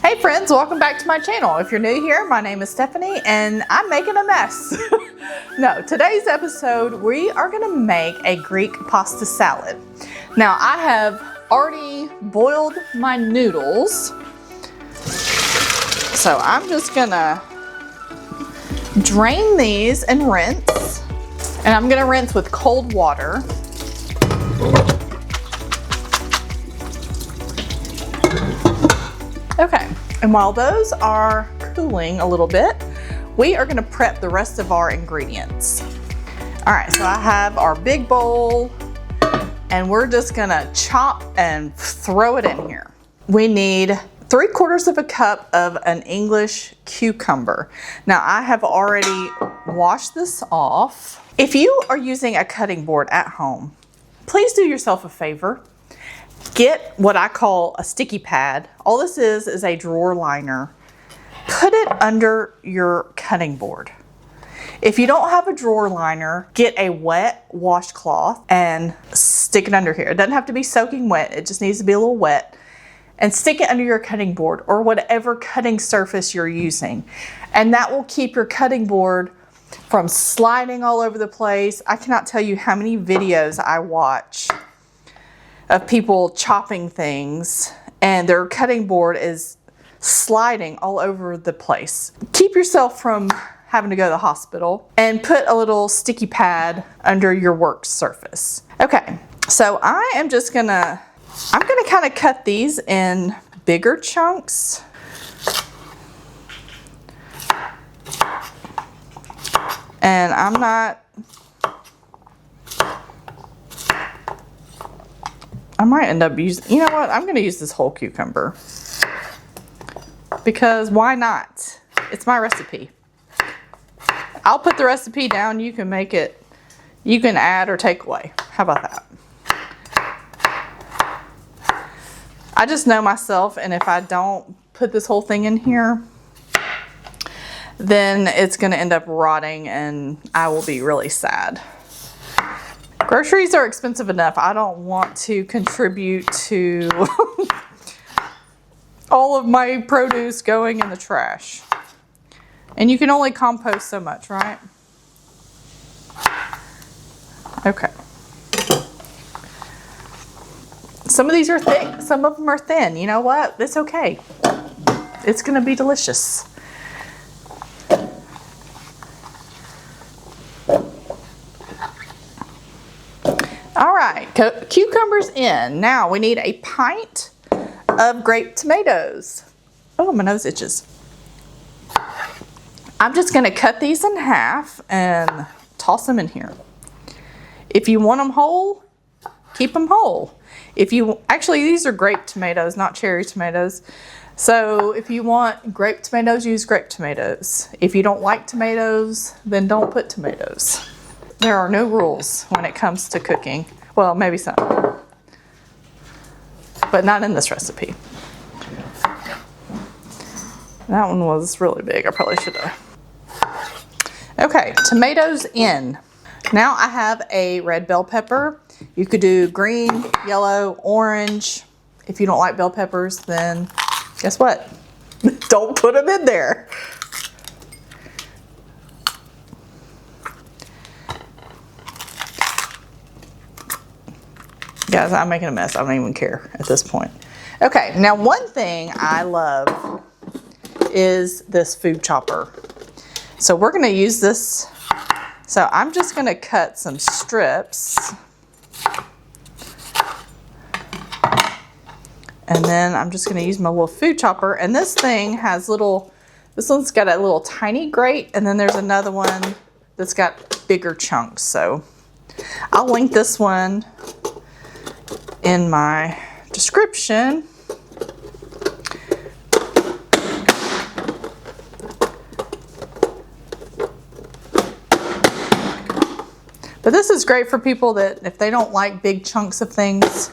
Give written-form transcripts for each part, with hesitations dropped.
Hey friends, welcome back to my channel. If you're new here, my name is Stephanie and I'm making a mess. No, today's episode, we are gonna make a Greek pasta salad. Now I have already boiled my noodles. So I'm just gonna drain these and rinse. And I'm gonna rinse with cold water. Okay, and while those are cooling a little bit, we are gonna prep the rest of our ingredients. All right, so I have our big bowl and we're just gonna chop and throw it in here. We need 3/4 cup of an English cucumber. Now I have already washed this off. If you are using a cutting board at home, please do yourself a favor. Get what I call a sticky pad. All this is a drawer liner. Put it under your cutting board. If you don't have a drawer liner, get a wet washcloth and stick it under here. It doesn't have to be soaking wet. It just needs to be a little wet. And stick it under your cutting board or whatever cutting surface you're using. And that will keep your cutting board from sliding all over the place. I cannot tell you how many videos I watch of people chopping things and their cutting board is sliding all over the place. Keep yourself from having to go to the hospital and put a little sticky pad under your work surface. Okay, so I'm gonna kind of cut these in bigger chunks. And I might end up using, you know what? I'm gonna use this whole cucumber because why not? It's my recipe. I'll put the recipe down. You can make it, you can add or take away. How about that? I just know myself, and if I don't put this whole thing in here, then it's gonna end up rotting and I will be really sad. Groceries are expensive enough. I don't want to contribute to all of my produce going in the trash. And you can only compost so much, right? Okay. Some of these are thick, some of them are thin. You know what? It's okay. It's gonna be delicious. All right, cucumbers in. Now we need a pint of grape tomatoes. Oh, my nose itches. I'm just gonna cut these in half and toss them in here. If you want them whole, keep them whole. Actually, these are grape tomatoes, not cherry tomatoes. So if you want grape tomatoes, use grape tomatoes. If you don't like tomatoes, then don't put tomatoes. There are no rules when it comes to cooking. Well, maybe some, but not in this recipe. That one was really big. I probably should have. Okay, tomatoes in. Now I have a red bell pepper. You could do green, yellow, orange. If you don't like bell peppers, then guess what? Don't put them in there. Guys, I'm making a mess. I don't even care at this point. Okay, now one thing I love is this food chopper. So we're gonna use this. So I'm just gonna cut some strips. And then I'm just gonna use my little food chopper. And this thing has this one's got a little tiny grate, and then there's another one that's got bigger chunks. So I'll link this one in my description. But this is great for people that if they don't like big chunks of things,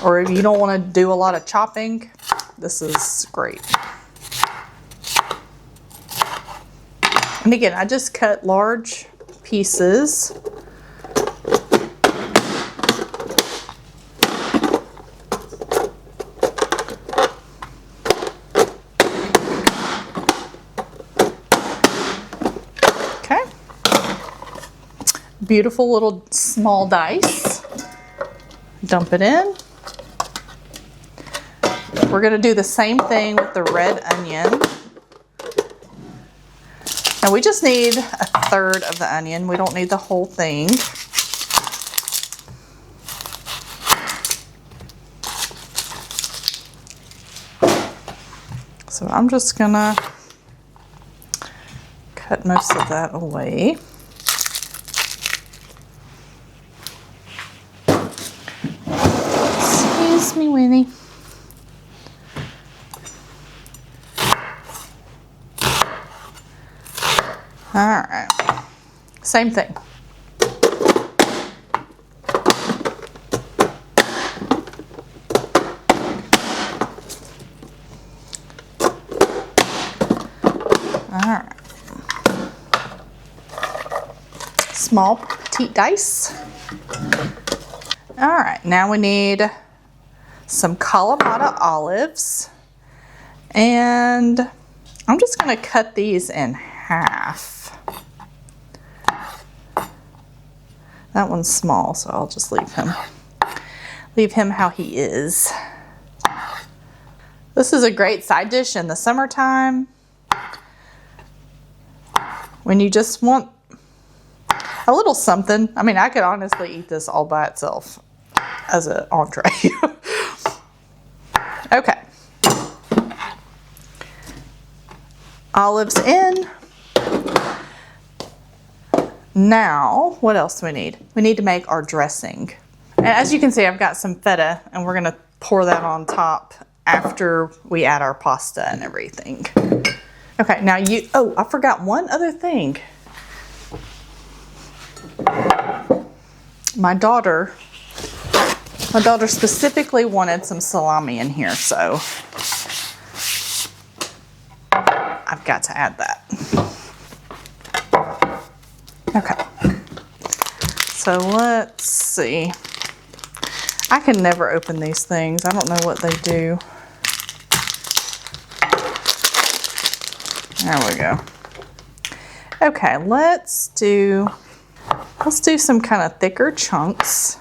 or if you don't want to do a lot of chopping, this is great. And again, I just cut large pieces. beautiful little small dice. Dump it in. We're gonna do the same thing with the red onion. Now we just need 1/3 of the onion. We don't need the whole thing. So I'm just gonna cut most of that away. Excuse me, Winnie. All right, same thing. All right. Small petite dice. All right, now we need some Kalamata olives. And I'm just gonna cut these in half. That one's small, so I'll just leave him how he is. This is a great side dish in the summertime when you just want a little something. I mean, I could honestly eat this all by itself as an entree. Okay. Olives in. Now, what else do we need? We need to make our dressing. And as you can see, I've got some feta, and we're gonna pour that on top after we add our pasta and everything. Okay, now oh, I forgot one other thing. My daughter specifically wanted some salami in here, so I've got to add that. Okay, so let's see. I can never open these things. I don't know what they do. There we go. Okay, let's do some kind of thicker chunks,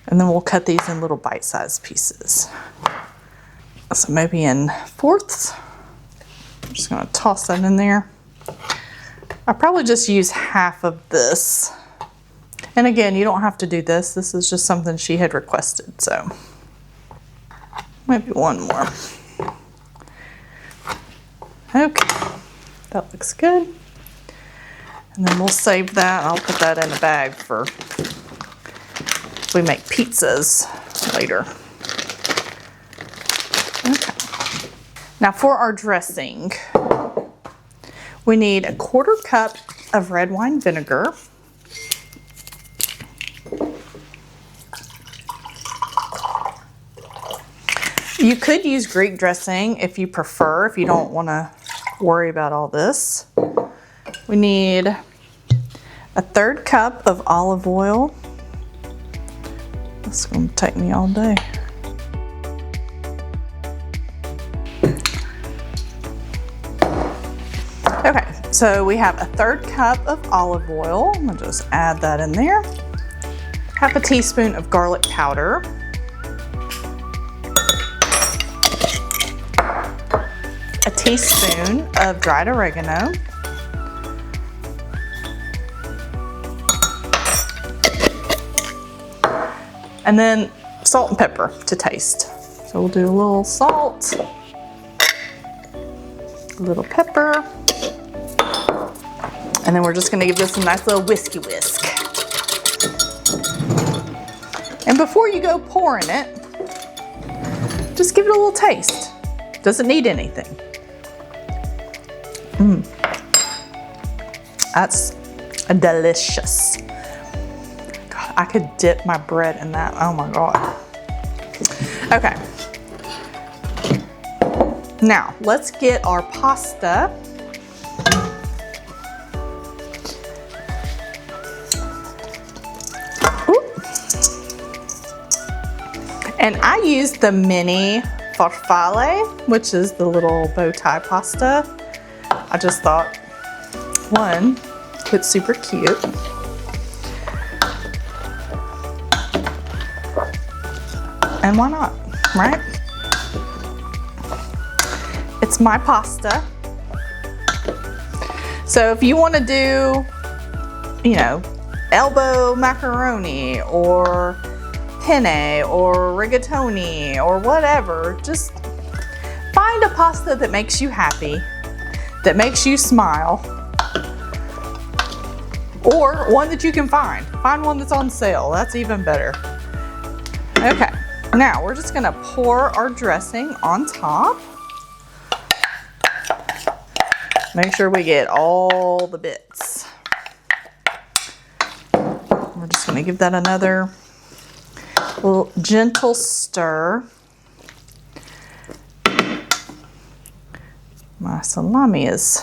and then we'll cut these in little bite-sized pieces. So maybe in fourths. I'm just gonna toss that in there. I'll probably just use half of this. And again, you don't have to do this. This is just something she had requested, so maybe one more. Okay, that looks good. And then we'll save that. I'll put that in a bag for if we make pizzas later. Okay. Now for our dressing, we need 1/4 cup of red wine vinegar. You could use Greek dressing if you prefer, if you don't want to worry about all this. We need 1/3 cup of olive oil. That's going to take me all day. Okay, so we have 1/3 cup of olive oil. I'm going to just add that in there. 1/2 teaspoon of garlic powder. A teaspoon of dried oregano. And then salt and pepper to taste. So we'll do a little salt, a little pepper, and then we're just gonna give this a nice little whisk. And before you go pouring it, just give it a little taste. Doesn't need anything. That's delicious. God, I could dip my bread in that. Oh my God. Okay. Now, let's get our pasta. And I used the mini farfalle, which is the little bow tie pasta. I just thought, one, it's super cute. and why not, right? It's my pasta. So if you want to do, you know, elbow macaroni or penne or rigatoni or whatever, just find a pasta that makes you happy, that makes you smile, or one that you can find. Find one that's on sale, that's even better. Okay, now we're just gonna pour our dressing on top. Make sure we get all the bits. We're just gonna give that another little gentle stir. My salami is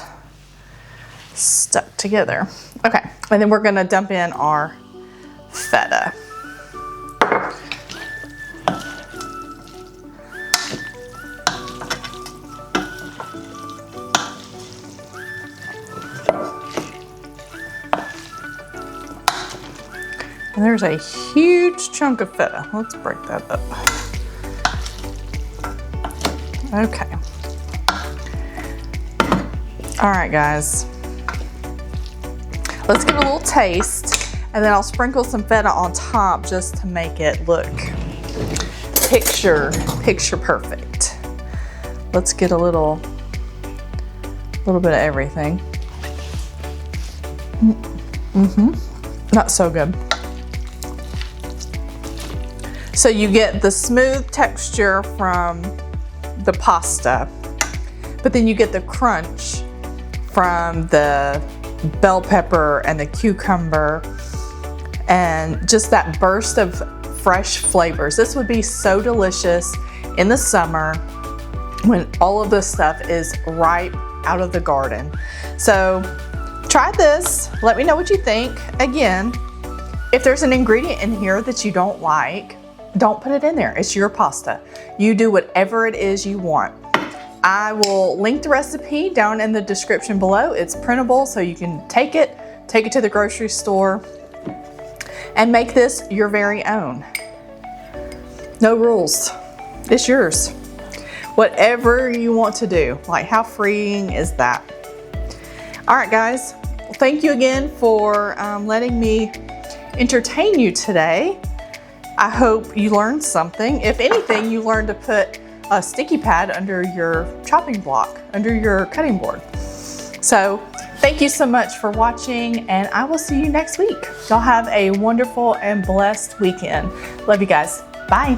stuck together. Okay, and then we're gonna dump in our feta. And there's a huge chunk of feta. Let's break that up. Okay. All right, guys. Let's give it a little taste, and then I'll sprinkle some feta on top just to make it look picture perfect. Let's get a little bit of everything. Not so good. So you get the smooth texture from the pasta, but then you get the crunch from the bell pepper and the cucumber and just that burst of fresh flavors. This would be so delicious in the summer when all of this stuff is ripe out of the garden. So try this, let me know what you think. Again, if there's an ingredient in here that you don't like, don't put it in there. It's your pasta. You do whatever it is you want. I will link the recipe down in the description below. It's printable, so you can take it to the grocery store, and make this your very own. No rules. It's yours. Whatever you want to do. Like, how freeing is that? All right, guys. Well, thank you again for letting me entertain you today. I hope you learned something. If anything, you learned to put a sticky pad under your chopping block, under your cutting board. So thank you so much for watching, and I will see you next week. Y'all have a wonderful and blessed weekend. Love you guys. Bye.